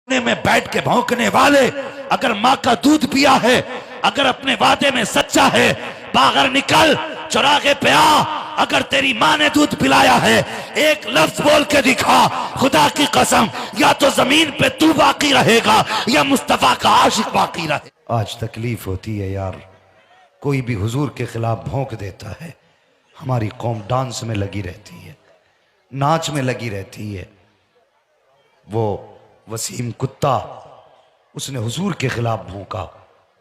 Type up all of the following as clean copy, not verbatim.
में बैठ के भौंकने वाले, अगर माँ का दूध पिया है, अगर अपने वादे में सच्चा है, बाहर निकल चौराहे पे आ। अगर तेरी माँ ने दूध पिलाया है, एक लफ्ज बोल के दिखा, खुदा की कसम, या तो जमीन पे तू बाकी रहेगा या मुस्तफा का आशिक बाकी रहे। आज तकलीफ होती है यार, कोई भी हुजूर के खिलाफ भौंक देता है। हमारी कौम डांस में लगी रहती है, नाच में लगी रहती है। वो वसीम कुत्ता, उसने हुजूर के खिलाफ भौंका,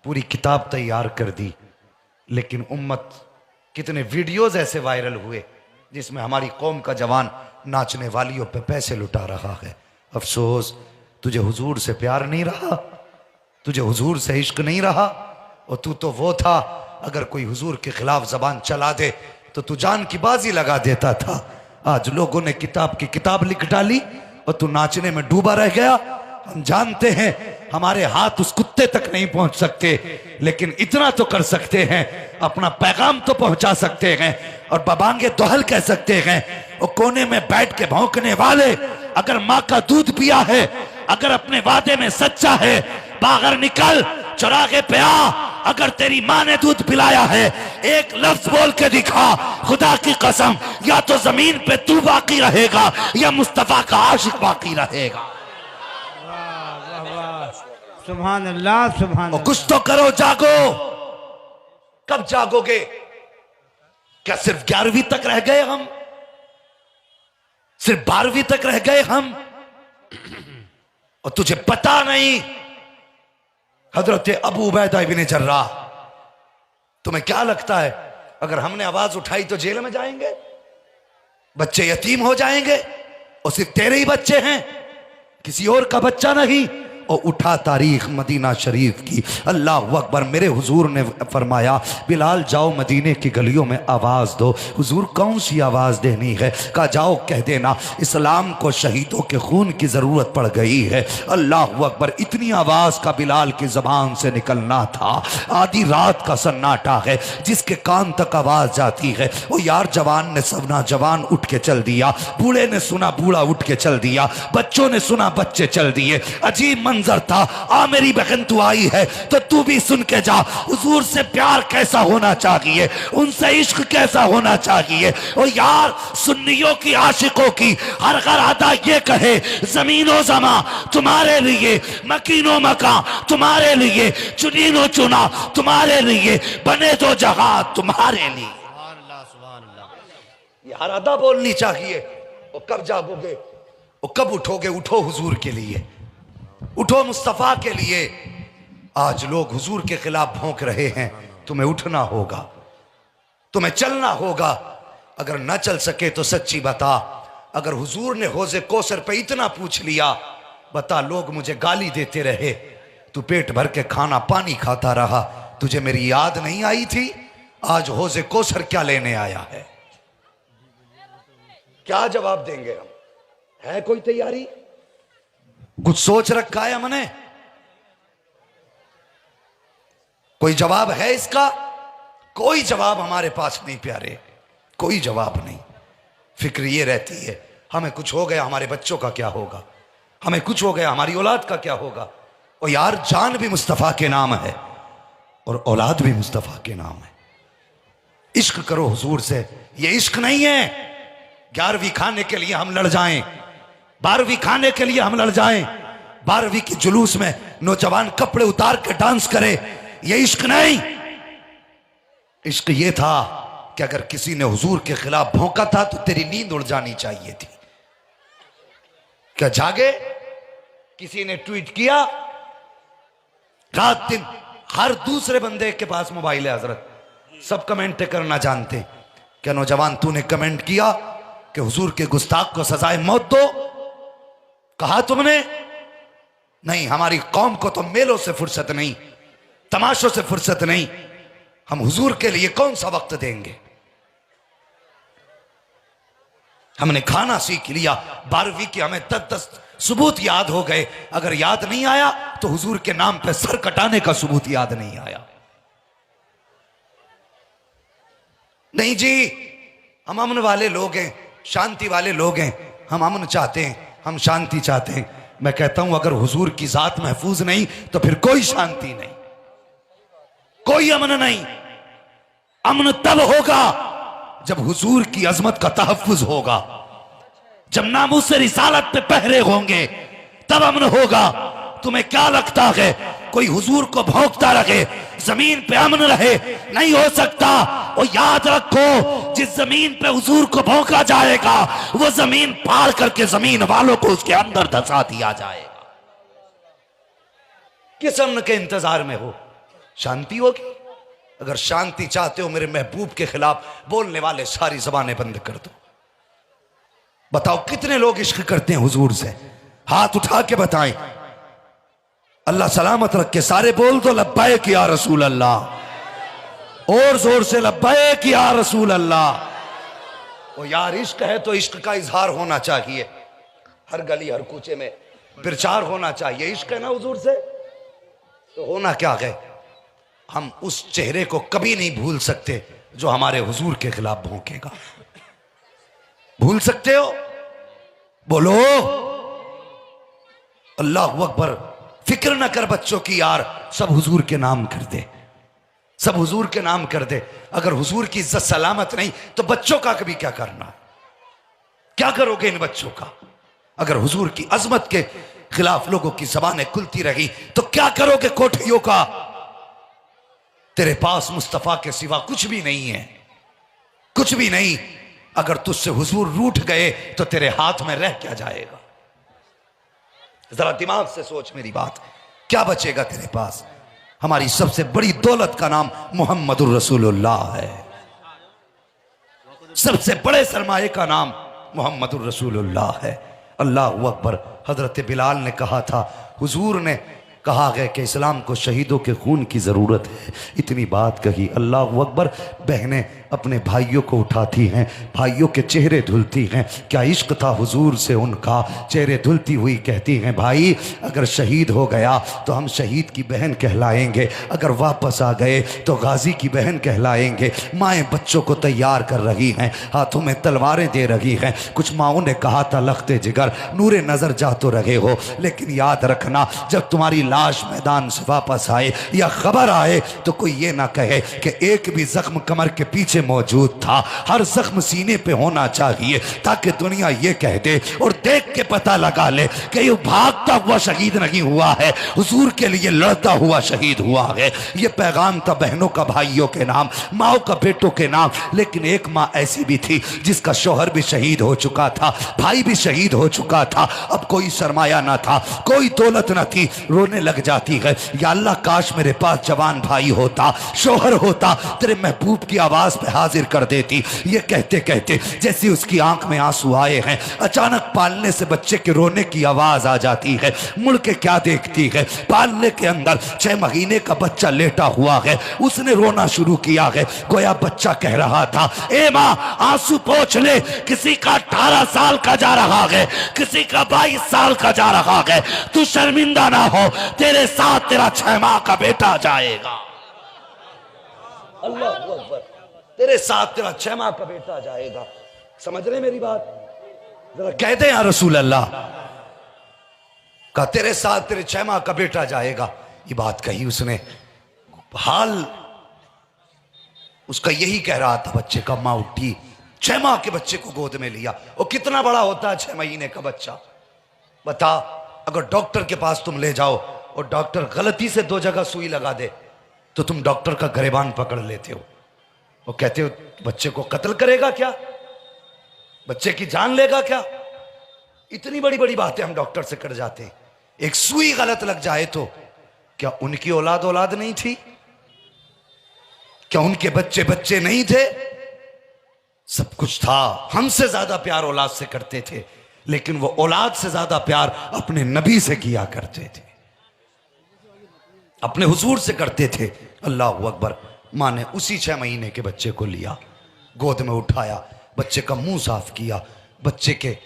पूरी किताब तैयार कर दी। लेकिन उम्मत, कितने वीडियोस ऐसे वायरल हुए जिसमें हमारी कौम का जवान नाचने वालियों पे पैसे लुटा रहा है। अफसोस, तुझे हुजूर से प्यार नहीं रहा, तुझे हुजूर से इश्क नहीं रहा। और तू तो वो था, अगर कोई हुजूर के खिलाफ जबान चला दे तो तू जान की बाजी लगा देता था। आज लोगों ने किताब की किताब लिख डाली और तू नाचने में डूबा रह गया। हम जानते हैं हमारे हाथ उस कुत्ते तक नहीं पहुंच सकते, लेकिन इतना तो कर सकते हैं, अपना पैगाम तो पहुंचा सकते हैं और बबांगे दोहल कह सकते हैं। और कोने में बैठ के भौंकने वाले, अगर माँ का दूध पिया है, अगर अपने वादे में सच्चा है, बाहर निकल चौराहे पे आ। अगर तेरी माँ ने दूध पिलाया है, एक लफ्ज बोल के दिखा, खुदा की कसम, या तो जमीन पे तू बाकी रहेगा या मुस्तफा का आशिक बाकी रहेगा। सुभान अल्लाह, सुभान अल्लाह। कुछ तो करो, जागो। कब जागोगे? क्या सिर्फ 11वीं तक रह गए हम? सिर्फ 12वीं तक रह गए हम? और तुझे पता नहीं, हजरत अबू उबैदा इब्न जर्राह, तुम्हें क्या लगता है अगर हमने आवाज उठाई तो जेल में जाएंगे, बच्चे यतीम हो जाएंगे? और सिर्फ तेरे ही बच्चे हैं, किसी और का बच्चा नहीं। और उठा तारीख मदीना शरीफ की। अल्लाह अकबर। मेरे हुजूर ने फरमाया, बिलाल जाओ मदीने की गलियों में आवाज़ दो। हुजूर कौन सी आवाज़ देनी है? कहा जाओ कह देना, इस्लाम को शहीदों के खून की ज़रूरत पड़ गई है। अल्लाह अकबर। इतनी आवाज़ का बिलाल की ज़बान से निकलना था। आधी रात का सन्नाटा है, जिसके कान तक आवाज़ जाती है। वो यार जवान ने सुना, जवान उठ के चल दिया, बूढ़े ने सुना, बूढ़ा उठ के चल दिया, बच्चों ने सुना, बच्चे चल दिए। अजीब मंजर था। आ मेरी बहन तू आई है तो तू भी सुन के जा, हुजूर से प्यार कैसा होना चाहिए, उनसे इश्क कैसा होना चाहिए। और यार, सुन्नियों की आशिकों की हर घर अदा ये कहे, जमीनो जमा तुम्हारे लिए, मकीनो मका तुम्हारे लिए, चुनीनो चुना तुम्हारे लिए, बने दो जहां तुम्हारे लिए। यार अदा बोलनी चाहिए। और कब जागोगे? और कब उठोगे? उठो हुजूर के लिए, उठो मुस्तफा के लिए। आज लोग हुजूर के खिलाफ भौंक रहे हैं, तुम्हें उठना होगा, तुम्हें चलना होगा। अगर न चल सके तो सच्ची बता, अगर हुजूर ने हौज़े कौसर पे इतना पूछ लिया, बता लोग मुझे गाली देते रहे, तू पेट भर के खाना पानी खाता रहा, तुझे मेरी याद नहीं आई थी? आज हौज़े कौसर क्या लेने आया है? क्या जवाब देंगे हम? है कोई तैयारी? कुछ सोच रखा है हमने? कोई जवाब है इसका? कोई जवाब हमारे पास नहीं प्यारे, कोई जवाब नहीं। फिक्र ये रहती है, हमें कुछ हो गया हमारे बच्चों का क्या होगा, हमें कुछ हो गया हमारी औलाद का क्या होगा। और यार, जान भी मुस्तफा के नाम है और औलाद भी मुस्तफा के नाम है। इश्क करो हुजूर से। ये इश्क नहीं है 11वीं खाने के लिए हम लड़ जाएं, 12वीं खाने के लिए हम लड़ जाएं, 12वीं की जुलूस में नौजवान कपड़े उतार के डांस करे। ये इश्क नहीं। इश्क ये था कि अगर किसी ने हुजूर के खिलाफ भौंका था तो तेरी नींद उड़ जानी चाहिए थी। क्या जागे? किसी ने ट्वीट किया, रात दिन हर दूसरे बंदे के पास मोबाइल है हजरत, सब कमेंट करना जानते। क्या नौजवान तूने कमेंट किया कि हुजूर के गुस्ताख को सजाए मौत दो? कहा तुमने? नहीं, हमारी कौम को तो मेलों से फुर्सत नहीं, तमाशों से फुर्सत नहीं। हम हुजूर के लिए कौन सा वक्त देंगे? हमने खाना सीख लिया, 12वीं की हमें 10 सबूत याद हो गए। अगर याद नहीं आया तो हुजूर के नाम पे सर कटाने का सबूत याद नहीं आया। नहीं जी, हम अमन वाले लोग हैं, शांति वाले लोग हैं, हम अमन चाहते हैं, हम शांति चाहते हैं। मैं कहता हूं अगर हुजूर की जात महफूज नहीं तो फिर कोई शांति नहीं, कोई अमन नहीं। अमन तब होगा जब हुजूर की अजमत का तहफ्फुज होगा, जब नामूस रिसालत पे पहरे होंगे, तब अमन होगा। तुम्हें क्या लगता है कोई हुजूर को भौंकता रहे जमीन पे अमन रहे? नहीं हो सकता। और याद रखो, जिस जमीन पे हुजूर को भौंका जाएगा वो जमीन फाड़ करके जमीन वालों को उसके अंदर धंसा दिया जाएगा। किस अमन के इंतजार में हो? शांति होगी। अगर शांति चाहते हो मेरे महबूब के खिलाफ बोलने वाले सारी जबानें बंद कर दो। बताओ कितने लोग इश्क करते हैं हुजूर से? हाथ उठा के बताएं। अल्लाह सलामत रखे। सारे बोल दो लब्बैक या रसूल अल्लाह। और जोर से लब्बैक या रसूल अल्लाह। ओ यार, इश्क है तो इश्क का इजहार होना चाहिए, हर गली हर कूचे में प्रचार होना चाहिए। इश्क है ना हुजूर से, तो होना क्या है? हम उस चेहरे को कभी नहीं भूल सकते जो हमारे हुजूर के खिलाफ भौंकेगा। भूल सकते हो? बोलो अल्लाह अकबर। फिक्र न कर बच्चों की यार, सब हुजूर के नाम कर दे, सब हुजूर के नाम कर दे। अगर हुजूर की इज्जत सलामत नहीं तो बच्चों का कभी क्या करना? क्या करोगे इन बच्चों का? अगर हुजूर की अजमत के खिलाफ लोगों की जबानें खुलती रही तो क्या करोगे कोठियों का? तेरे पास मुस्तफा के सिवा कुछ भी नहीं है, कुछ भी नहीं। अगर तुझसे हुजूर रूठ गए तो तेरे हाथ में रह क्या जाएगा? जरा दिमाग से सोच मेरी बात, क्या बचेगा तेरे पास? हमारी सबसे बड़ी दौलत का नाम मोहम्मदुर रसूलुल्लाह है। सबसे बड़े सरमाए का नाम मोहम्मदुर रसूलुल्लाह है। अल्लाह अकबर। हजरत बिलाल ने कहा था, हुजूर ने कहा गया कि इस्लाम को शहीदों के खून की ज़रूरत है। इतनी बात कही, अल्लाह अकबर। बहनें अपने भाइयों को उठाती हैं, भाइयों के चेहरे धुलती हैं। क्या इश्क था हुजूर से उनका? चेहरे धुलती हुई कहती हैं, भाई अगर शहीद हो गया तो हम शहीद की बहन कहलाएंगे, अगर वापस आ गए तो गाजी की बहन कहलाएंगे। माएँ बच्चों को तैयार कर रही हैं, हाथों में तलवारें दे रही हैं। कुछ माओं ने कहा था, लख्ते जिगर नूरे नज़र जा तो रहे हो, लेकिन याद रखना जब तुम्हारी लाश मैदान से वापस आए या खबर आए तो कोई ये ना कहे कि एक भी जख्म कमर के पीछे मौजूद था। हर जख्म सीने पे होना चाहिए ताकि दुनिया ये कह दे और देख के पता लगा ले कि ये भागता हुआ शहीद नहीं हुआ है, हुजूर के लिए लड़ता हुआ शहीद हुआ है। ये पैगाम था बहनों का भाइयों के नाम, माओ का बेटों के नाम। लेकिन एक माँ ऐसी भी थी जिसका शौहर भी शहीद हो चुका था, भाई भी शहीद हो चुका था, अब कोई सरमाया ना था, कोई दौलत ना थी। रोने लग जाती है, या अल्लाह काश मेरे पास जवान भाई होता, शौहर होता, तेरे महबूब की आवाज पे हाजिर कर देती। ये कहते कहते जैसे उसकी आंख में आंसू आए हैं, अचानक पालने से बच्चे के रोने की आवाज आ जाती है। मुड़ के क्या देखती है, पालने के अंदर 6 महीने का बच्चा लेटा हुआ है। उसने रोना शुरू किया है, गोया बच्चा कह रहा था, ए माँ आंसू पोंछ ले, किसी का 18 साल का जा रहा है, किसी का 22 साल का जा रहा है, तू शर्मिंदा ना हो, तेरे साथ तेरा 6 माह का बेटा जाएगा। अल्लाह अकबर। तेरे साथ तेरा 6 माह का बेटा जाएगा। समझ रहे मेरी बात? जरा कहते हैं रसूल अल्लाह का, तेरे साथ तेरे 6 माह का बेटा जाएगा। ये बात कही उसने, हाल उसका यही कह रहा था बच्चे का। माँ उठी, 6 माह के बच्चे को गोद में लिया। और कितना बड़ा होता है 6 महीने का बच्चा? बता, अगर डॉक्टर के पास तुम ले जाओ और डॉक्टर गलती से 2 जगह सुई लगा दे तो तुम डॉक्टर का गिरबान पकड़ लेते हो और कहते हो बच्चे को कत्ल करेगा क्या, बच्चे की जान लेगा क्या? इतनी बड़ी बड़ी बातें हम डॉक्टर से कर जाते हैं। एक सुई गलत लग जाए तो क्या उनकी औलाद नहीं थी? क्या उनके बच्चे बच्चे नहीं थे? सब कुछ था। हमसे ज्यादा प्यार औलाद से करते थे, लेकिन वो औलाद से ज्यादा प्यार अपने नबी से किया करते थे, अपने हुजूर से करते थे। अल्लाह अकबर। माँ ने उसी 6 महीने के बच्चे को लिया, गोद में उठाया, बच्चे का मुंह साफ किया, बच्चे के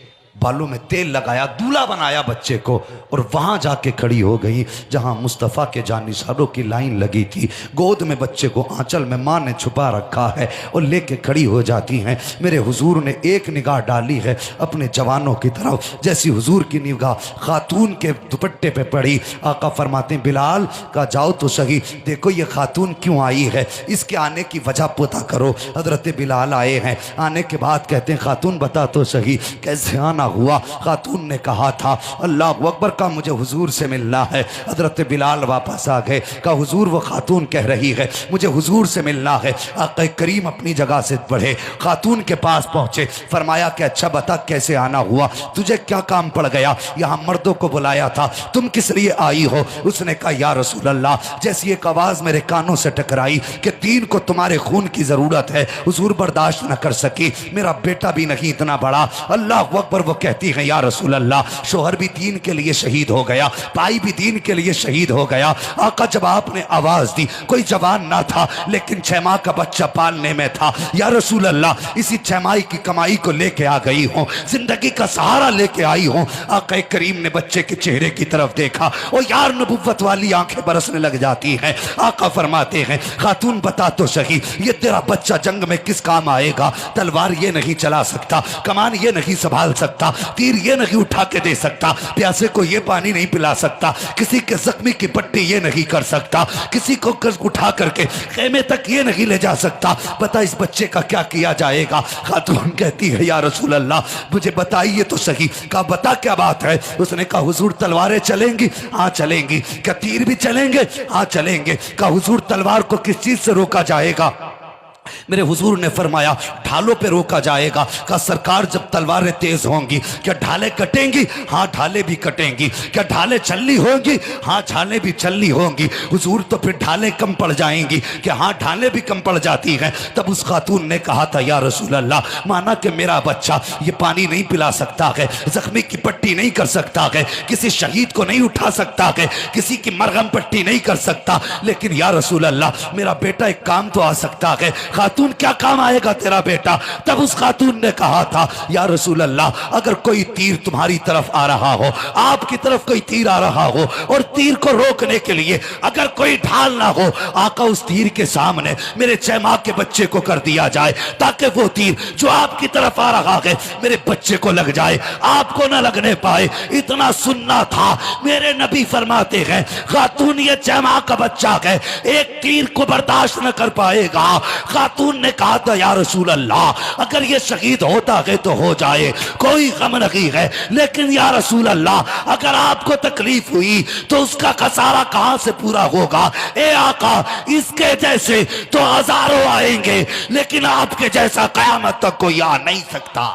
बालों में तेल लगाया, दूल्हा बनाया बच्चे को, और वहां जाके खड़ी हो गई जहां मुस्तफ़ा के जानिसारों की लाइन लगी थी। गोद में बच्चे को आंचल में माँ ने छुपा रखा है और लेके खड़ी हो जाती हैं। मेरे हुजूर ने एक निगाह डाली है अपने जवानों की तरफ, जैसी हुजूर की निगाह खातून के दुपट्टे पे पड़ी, आका फरमाते हैं बिलाल का जाओ तो सही, देखो ये खातून क्यों आई है, इसके आने की वजह पता करो। हजरत बिलाल आए हैं, आने के बाद कहते हैं खातून बता तो सही कैसे आना हुआ। खातून ने कहा था अल्लाह अकबर का मुझे हुजूर से मिलना है। हजरत बिलाल वापस आ गए, कहा हुजूर वो खातून कह रही है मुझे हुजूर से मिलना है। आका करीम अपनी जगह से बढ़े, खातून के पास पहुंचे, फरमाया कि अच्छा बता कैसे आना हुआ, तुझे क्या काम पड़ गया, यहाँ मर्दों को बुलाया था, तुम किस लिए आई हो। उसने कहा या रसूल अल्लाह, जैसी एक आवाज मेरे कानों से टकराई कि तीन को तुम्हारे खून की जरूरत है, हुजूर बर्दाश्त न कर सकी, मेरा बेटा भी नहीं इतना बड़ा। अल्लाह अकबर। वो कहती है या रसूल अल्लाह, शोहर भी दीन के लिए शहीद हो गया, भाई भी दीन के लिए शहीद हो गया। आका जब आपने आवाज दी, कोई जवान ना था लेकिन 6 माह का बच्चा पालने में था। या रसूल अल्लाह, इसी 6 माह की कमाई को लेके आ गई हूँ, जिंदगी का सहारा लेके आई हूँ। आका करीम ने बच्चे के चेहरे की तरफ देखा और यार नबुव्वत वाली आंखें बरसने लग जाती हैं। आका फरमाते हैं खातून बता तो सही, ये तेरा बच्चा जंग में किस काम आएगा, तलवार ये नहीं चला सकता, कमान ये नहीं संभाल सकता, तीर ये नहीं उठा के दे सकता, प्यासे को ये पानी नहीं पिला सकता, किसी के जख्मी की पट्टी ये नहीं कर सकता, किसी को उठा करके खेमे तक ये नहीं ले जा सकता, बता इस बच्चे का क्या किया जाएगा। खातून कहती है या रसूल अल्लाह मुझे बताइए तो सही। कहा बता क्या बात है। उसने कहा हुजूर तलवारें चलेंगी, हाँ चलेंगी। क्या तीर भी चलेंगे, हाँ चलेंगे। कहा हुजूर तलवार को किस चीज से रोका जाएगा। मेरे हुजूर ने फरमाया ढालों पे रोका जाएगा। कहा सरकार जब तलवारें तेज होंगी क्या ढाले कटेंगी, हाँ ढाले भी कटेंगी। क्या ढाले चलनी होंगी, हाँ ढाले भी चलनी होंगी। हुजूर तो फिर ढाले कम पड़ जाएंगी, कि हाँ ढाले भी कम पड़ जाती हैं। तब उस खातून ने कहा था या रसूल अल्लाह, माना कि मेरा बच्चा ये पानी नहीं पिला सकता है, जख्मी की पट्टी नहीं कर सकता है, किसी शहीद को नहीं उठा सकता है, किसी की मरहम पट्टी नहीं कर सकता, लेकिन या रसूल अल्लाह मेरा बेटा एक काम तो आ सकता है। खातून क्या काम आएगा तेरा बेटा। तब उस खातून ने कहा था या रसूल अल्लाह अगर कोई तीर तुम्हारी तरफ आ रहा हो, आपकी तरफ कोई तीर आ रहा हो और तीर को रोकने के लिए अगर कोई ढाल ना हो, आका उस तीर के सामने मेरे 6 माह के बच्चे को कर दिया जाए, ताकि वो तीर जो आपकी तरफ आ रहा है मेरे बच्चे को लग जाए, आपको ना लगने पाए। इतना सुनना था। मेरे नबी फरमाते हैं खातून ये 6 माह का बच्चा है, एक तीर को बर्दाश्त न कर पाएगा। खातून ने कहा था या रसूल अल्लाह अगर ये शहीद होता है तो हो जाए, कोई गम नहीं है, लेकिन या रसूल अल्लाह अगर आपको तकलीफ हुई तो उसका खसारा कहां से पूरा होगा। ए आका इसके जैसे तो हजारों आएंगे, लेकिन आपके जैसा कयामत तक कोई आ नहीं सकता।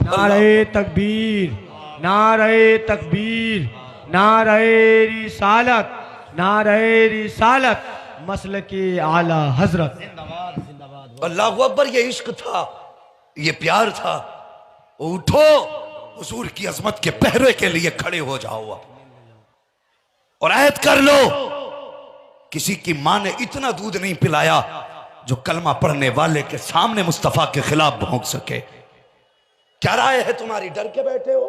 नारे तकबीर, नारे तकबीर, नारे रिसालत, नारे रिसालत, मसल के आला हजरत। अल्लाहु अकबर। ये इश्क था, ये प्यार था। उठो हुजूर की अजमत के पहरे के लिए खड़े हो जाओ और ऐद कर लो किसी की मां ने इतना दूध नहीं पिलाया जो कलमा पढ़ने वाले के सामने मुस्तफा के खिलाफ भौंक सके। क्या राय है तुम्हारी, डर के बैठे हो,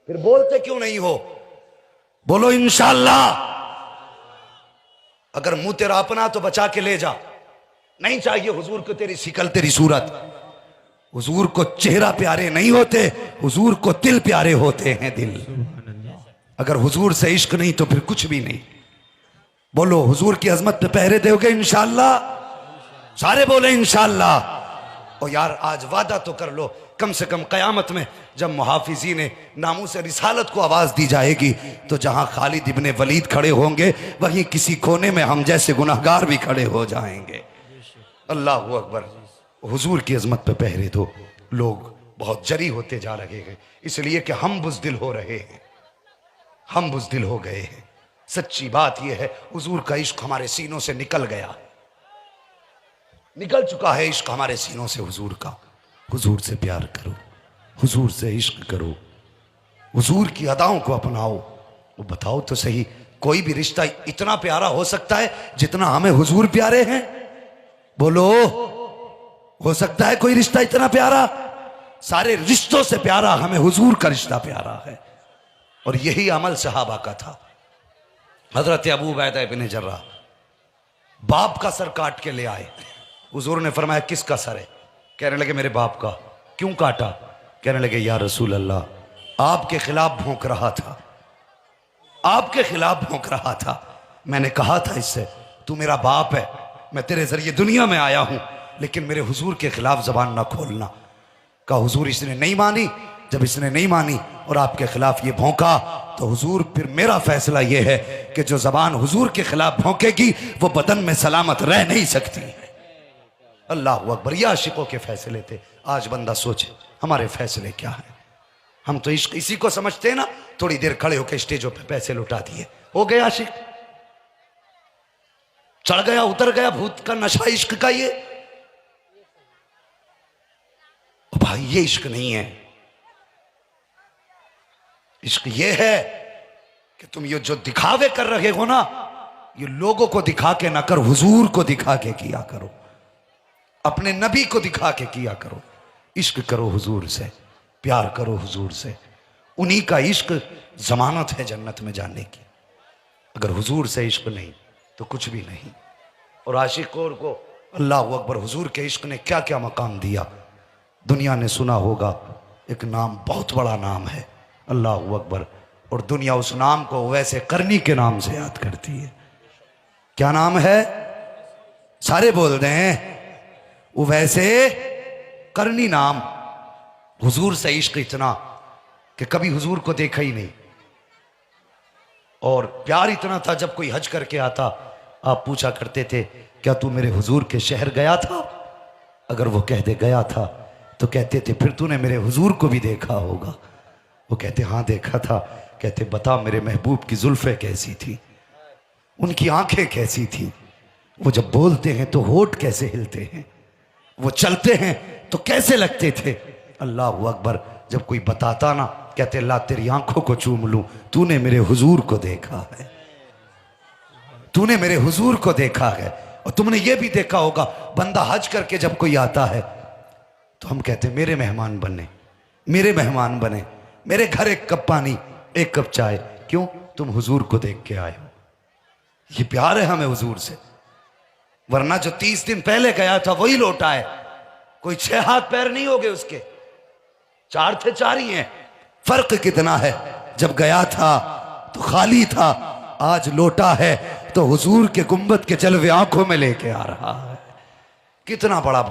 फिर बोलते क्यों नहीं हो। बोलो इंशाअल्लाह। अगर मुंह तेरा अपना तो बचा के ले जा, नहीं चाहिए हुजूर को तेरी शिकल तेरी सूरत। हुजूर को चेहरा प्यारे नहीं होते, हुजूर को दिल प्यारे होते हैं, दिल। अगर हुजूर से इश्क नहीं तो फिर कुछ भी नहीं। बोलो हुजूर की अजमत पे पहरे दोगे इंशाअल्लाह। सारे बोले इंशाअल्लाह। और यार आज वादा तो कर लो, कम से कम कयामत में जब मुहाफिजी ने नामों से रिसालत को आवाज दी जाएगी तो जहां खालिद इब्ने वलीद खड़े होंगे वहीं किसी कोने में हम जैसे गुनाहगार भी खड़े हो जाएंगे। अल्लाह अकबर। हुजूर की अजमत पे पहरे दो। लोग बहुत जरी होते जा रहे हैं इसलिए कि हम बुज़दिल हो रहे हैं, हम बुज़दिल हो गए हैं। सच्ची बात यह है हुजूर का इश्क हमारे सीनों से निकल गया, निकल चुका है इश्क हमारे सीनों से हुजूर का। हुजूर से प्यार करो, हुजूर से इश्क करो, हुजूर की अदाओं को अपनाओ। वो बताओ तो सही, कोई भी रिश्ता इतना प्यारा हो सकता है जितना हमें हुजूर प्यारे हैं? बोलो, हो सकता है कोई रिश्ता इतना प्यारा? सारे रिश्तों से प्यारा हमें हुजूर का रिश्ता प्यारा है। और यही अमल सहाबा का था। हजरत अबू उबैदा इब्न जर्राह बाप का सर काट के ले आए। हुजूर ने फरमाया किसका सर है? कहने लगे मेरे बाप का। क्यों काटा? कहने लगे या रसूल अल्लाह आपके खिलाफ भौंक रहा था, आपके खिलाफ भौंक रहा था। मैंने कहा था इससे तू मेरा बाप है, मैं तेरे जरिए दुनिया में आया हूं, लेकिन मेरे हुजूर के खिलाफ जबान ना खोलना। कहा हुजूर इसने नहीं मानी। जब इसने नहीं मानी और आपके खिलाफ ये भौंका तो हुजूर फिर मेरा फैसला ये है कि जो जबान हुजूर के खिलाफ भौंकेगी वो बदन में सलामत रह नहीं सकती। अल्लाह अकबर। ये आशिकों के फैसले थे। आज बंदा सोचे हमारे फैसले क्या हैं। हम तो इश्क इसी को समझते हैं ना, थोड़ी देर खड़े होकर स्टेजों पे पैसे लुटा दिए, हो गया आशिक, चढ़ गया उतर गया भूत का नशा इश्क का। ये भाई ये इश्क नहीं है। इश्क ये है कि तुम ये जो दिखावे कर रहे हो ना, ये लोगों को दिखा के ना कर, हुजूर को दिखा के किया करो, अपने नबी को दिखा के किया करो। इश्क करो हुजूर से, प्यार करो हुजूर से। उन्हीं का इश्क जमानत है जन्नत में जाने की। अगर हुजूर से इश्क नहीं तो कुछ भी नहीं। और आशिकों को अल्लाह अकबर हुजूर के इश्क ने क्या क्या मकाम दिया। दुनिया ने सुना होगा एक नाम, बहुत बड़ा नाम है, अल्लाह अकबर। और दुनिया उस नाम को वैसे करनी के नाम से याद करती है। क्या नाम है? सारे बोल रहे हैं वो वैसे करनी नाम। हुजूर से इश्क इतना कि कभी हुजूर को देखा ही नहीं। और प्यार इतना था, जब कोई हज करके आता आप पूछा करते थे क्या तू मेरे हुजूर के शहर गया था? अगर वो कह दे गया था तो कहते थे फिर तूने मेरे हुजूर को भी देखा होगा। वो कहते हाँ देखा था। कहते बता मेरे महबूब की जुल्फे कैसी थी, उनकी आंखें कैसी थी, वो जब बोलते हैं तो होठ कैसे हिलते हैं, वो चलते हैं तो कैसे लगते थे। अल्लाह अकबर। जब कोई बताता ना कहते अल्लाह तेरी आंखों को चूम लूं, तूने मेरे हुजूर को देखा है, तूने मेरे हुजूर को देखा है। और तुमने ये भी देखा होगा बंदा हज करके जब कोई आता है तो हम कहते मेरे मेहमान बने, मेरे मेहमान बने, मेरे घर एक कप पानी एक कप चाय। क्यों? तुम हुजूर को देख के आए हो। ये प्यार है हमें हुजूर से। वरना जो 30 दिन पहले गया था वही लौटा है। कोई 6 हाथ पैर नहीं हो गए उसके, 4 थे 4 ही हैं। फर्क कितना है, जब गया था तो खाली था, आज लौटा है तो हुजूर के गुंबद के जलवे आंखों में लेके आ रहा है। कितना बड़ा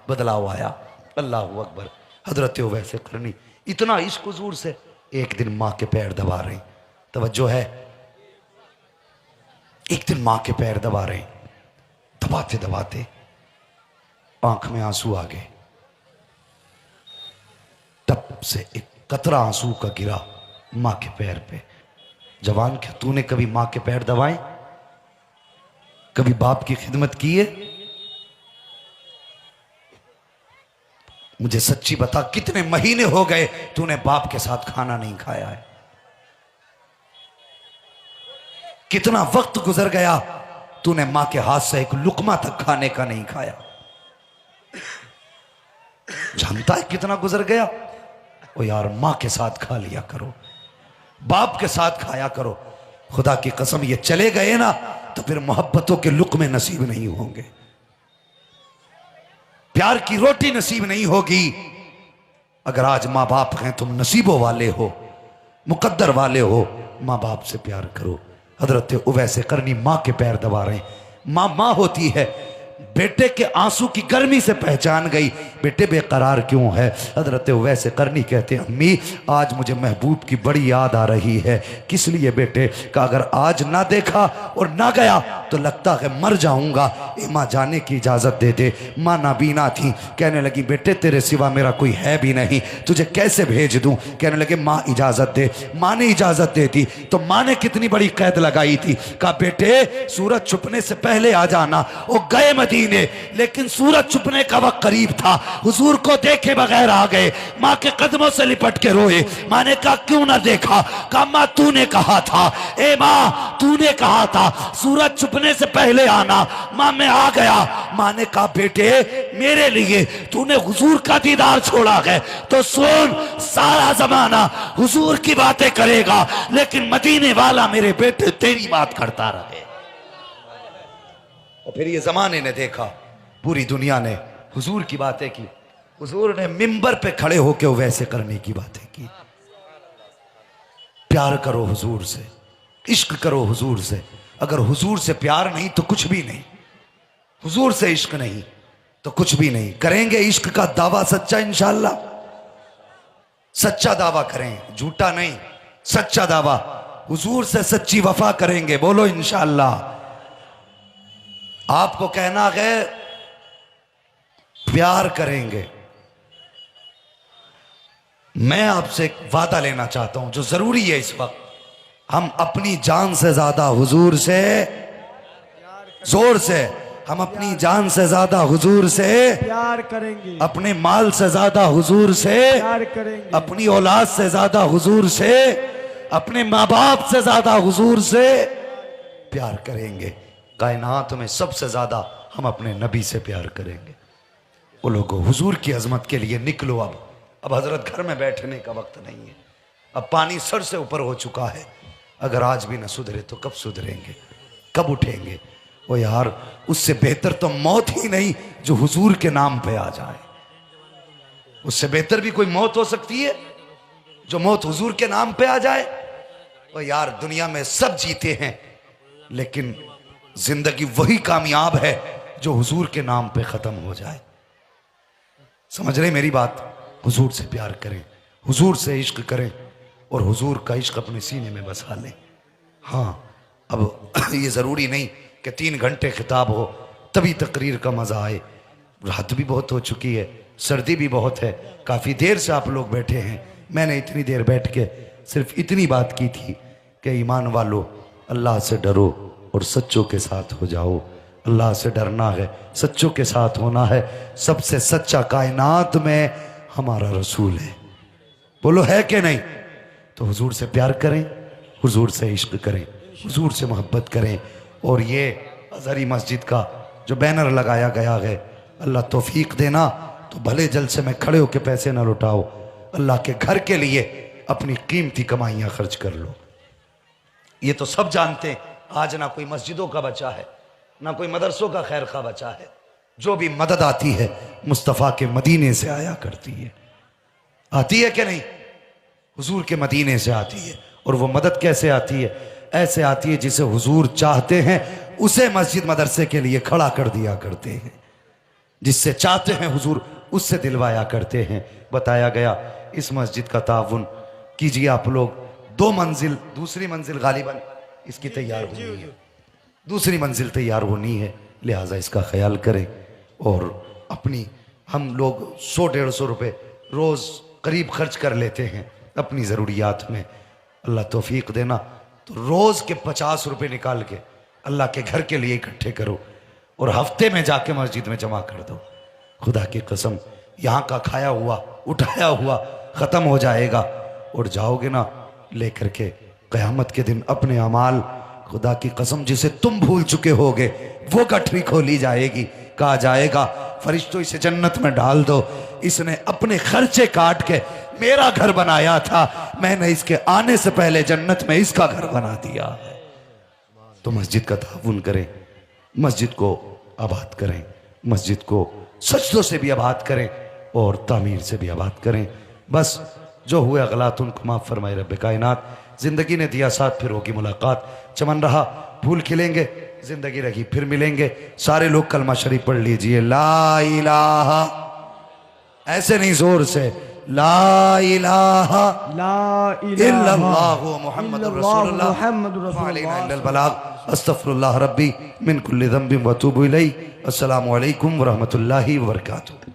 बदलाव आया। अल्लाह अकबर। हजरत वैसे करनी इतना इश्क हुजूर से। एक दिन मां के पैर दबा रही, तवज्जो है, एक दिन मां के पैर दबा रहे, दबाते दबाते आंख में आंसू आ गए। टप से एक कतरा आंसू का गिरा मां के पैर पे। जवान क्या तूने कभी मां के पैर दबाए? कभी बाप की खिदमत की है? मुझे सच्ची बता कितने महीने हो गए तूने बाप के साथ खाना नहीं खाया है? कितना वक्त गुजर गया तूने मां के हाथ से एक लुकमा तक खाने का नहीं खाया? जानता है कितना गुजर गया? ओ यार मां के साथ खा लिया करो, बाप के साथ खाया करो। खुदा की कसम ये चले गए ना तो फिर मोहब्बतों के लुकमे नसीब नहीं होंगे, प्यार की रोटी नसीब नहीं होगी। अगर आज माँ बाप हैं तुम नसीबों वाले हो, मुकद्दर वाले हो, माँ बाप से प्यार करो। हजरत उवैसे करनी माँ के पैर दबा रहे हैं। माँ माँ होती है, बेटे के आंसू की गर्मी से पहचान गई बेटे बेकरार क्यों है। हजरत उवैसे करनी कहते हैं अम्मी आज मुझे महबूब की बड़ी याद आ रही है। किस लिए बेटे? का अगर आज ना देखा और ना गया तो लगता है मर जाऊंगा। माँ जाने की इजाज़त दे दे। माँ नाबीना थी, कहने लगी बेटे तेरे सिवा मेरा कोई है भी नहीं, तुझे कैसे भेज दूँ? कहने लगे माँ इजाज़त दे। माँ ने इजाज़त दे दी तो माँ ने कितनी बड़ी कैद लगाई थी। कहा बेटे सूरज छुपने से पहले आ जाना। वो गए मदीना मदीने, लेकिन सूरज छुपने का वक्त करीब था। हुजूर को देखे बगैर आ गए, माँ के कदमों से लिपट के रोए। माँ ने कहा क्यों ना देखा? कहा माँ तूने कहा था, ए माँ तूने कहा था सूरज छुपने से पहले आना। माँ मैं आ गया। माँ ने कहा बेटे मेरे लिए तूने हुजूर का दीदार छोड़ा है तो सुन, सारा जमाना हुजूर की बातें करेगा लेकिन मदीने वाला मेरे बेटे तेरी बात करता रहे। और फिर ये जमाने ने देखा, पूरी दुनिया ने हुजूर की बातें की। हुजूर ने मिंबर पे खड़े होकर वैसे करने की बातें की। प्यार करो हुजूर से, इश्क करो हुजूर से। अगर हुजूर से प्यार नहीं तो कुछ भी नहीं, हुजूर से इश्क नहीं तो कुछ भी नहीं। करेंगे इश्क का दावा सच्चा इंशाअल्लाह, सच्चा दावा करें, झूठा नहीं, सच्चा दावा। हुजूर से सच्ची वफा करेंगे, बोलो इंशाअल्लाह। आपको कहना है प्यार करेंगे। मैं आपसे एक वादा लेना चाहता हूं जो जरूरी है इस वक्त। हम अपनी जान से ज्यादा हुजूर से, जोर से, हम अपनी जान से ज्यादा हुजूर से प्यार करेंगे, अपने माल से ज्यादा हुजूर से प्यार करेंगे, अपनी औलाद से ज्यादा हुजूर से, अपने माँ बाप से ज्यादा हुजूर से प्यार करेंगे। कायनात में सबसे ज्यादा हम अपने नबी से प्यार करेंगे। वो लोगों हुजूर की अजमत के लिए निकलो। अब हजरत घर में बैठने का वक्त नहीं है। अब पानी सर से ऊपर हो चुका है। अगर आज भी न सुधरे तो कब सुधरेंगे, कब उठेंगे? वो यार उससे बेहतर तो मौत ही नहीं जो हुजूर के नाम पे आ जाए। उससे बेहतर भी कोई मौत हो सकती है जो मौत हुजूर के नाम पे आ जाए? वो यार दुनिया में सब जीते हैं लेकिन जिंदगी वही कामयाब है जो हुजूर के नाम पे खत्म हो जाए। समझ रहे मेरी बात? हुजूर से प्यार करें, हुजूर से इश्क करें और हुजूर का इश्क अपने सीने में बसा लें। हाँ, अब ये ज़रूरी नहीं कि 3 घंटे खिताब हो तभी तकरीर का मज़ा आए। रात भी बहुत हो चुकी है, सर्दी भी बहुत है, काफ़ी देर से आप लोग बैठे हैं। मैंने इतनी देर बैठ के सिर्फ इतनी बात की थी कि ईमान वालों अल्लाह से डरो और सच्चों के साथ हो जाओ। अल्लाह से डरना है, सच्चों के साथ होना है। सबसे सच्चा कायनात में हमारा रसूल है, बोलो है कि नहीं? तो हुजूर से प्यार करें, हुजूर से इश्क करें, हुजूर से मोहब्बत करें। और ये अज़हरी मस्जिद का जो बैनर लगाया गया है, अल्लाह तौफीक देना तो भले जलसे में खड़े होकर पैसे ना लुटाओ, अल्लाह के घर के लिए अपनी कीमती कमाइयाँ खर्च कर लो। ये तो सब जानते हैं, आज ना कोई मस्जिदों का बचा है, ना कोई मदरसों का खैर खा बचा है। जो भी मदद आती है मुस्तफ़ा के मदीने से आया करती है। आती है कि नहीं? हुजूर के मदीने से आती है। और वो मदद कैसे आती है? ऐसे आती है जिसे हुजूर चाहते हैं उसे मस्जिद मदरसे के लिए खड़ा कर दिया करते हैं। जिससे चाहते हैं हुजूर उससे दिलवाया करते हैं। बताया गया इस मस्जिद का ताउन कीजिए आप लोग। 2 मंजिल, दूसरी मंजिल गालिबन इसकी तैयार होनी है, दूसरी मंजिल तैयार होनी है, लिहाजा इसका ख्याल करें। और अपनी हम लोग 100-150 रुपये रोज़ करीब खर्च कर लेते हैं अपनी ज़रूरियात में। अल्लाह तौफीक देना तो रोज़ के 50 रुपये निकाल के अल्लाह के घर के लिए इकट्ठे करो और हफ्ते में जाके मस्जिद में जमा कर दो। खुदा की कसम यहाँ का खाया हुआ उठाया हुआ ख़त्म हो जाएगा और जाओगे ना लेकर के क़यामत के दिन अपने अमाल, खुदा की कसम जिसे तुम भूल चुके होगे वो गठरी खोली जाएगी। कहा जाएगा फरिश्तों इसे जन्नत में डाल दो, इसने अपने खर्चे काट के मेरा घर बनाया था, मैंने इसके आने से पहले जन्नत में इसका घर बना दिया है। तो मस्जिद का ताउन करें, मस्जिद को आबाद करें, मस्जिद को सजदों से भी आबाद करें और तामीर से भी आबाद करें। बस जो हुए अगलात उनको माफ़ फरमाए रब्बे कायनात। जिंदगी ने दिया साथ, फिर होगी मुलाकात। चमन रहा फूल खिलेंगे, जिंदगी रही फिर मिलेंगे। सारे लोग कलमा शरीफ पढ़ लीजिए। ला इलाहा, ऐसे नहीं जोर से, ला इलाहा इल्लल्लाहु मुहम्मदुर रसूलुल्लाह अलैना इल्लल बलाग अस्तगफिरुल्लाह रब्बी मिन कुल्लि ज़ंबिन व अतूबु इलैहि। अस्सलामु अलैकुम व रहमतुल्लाहि व बरकातुहू।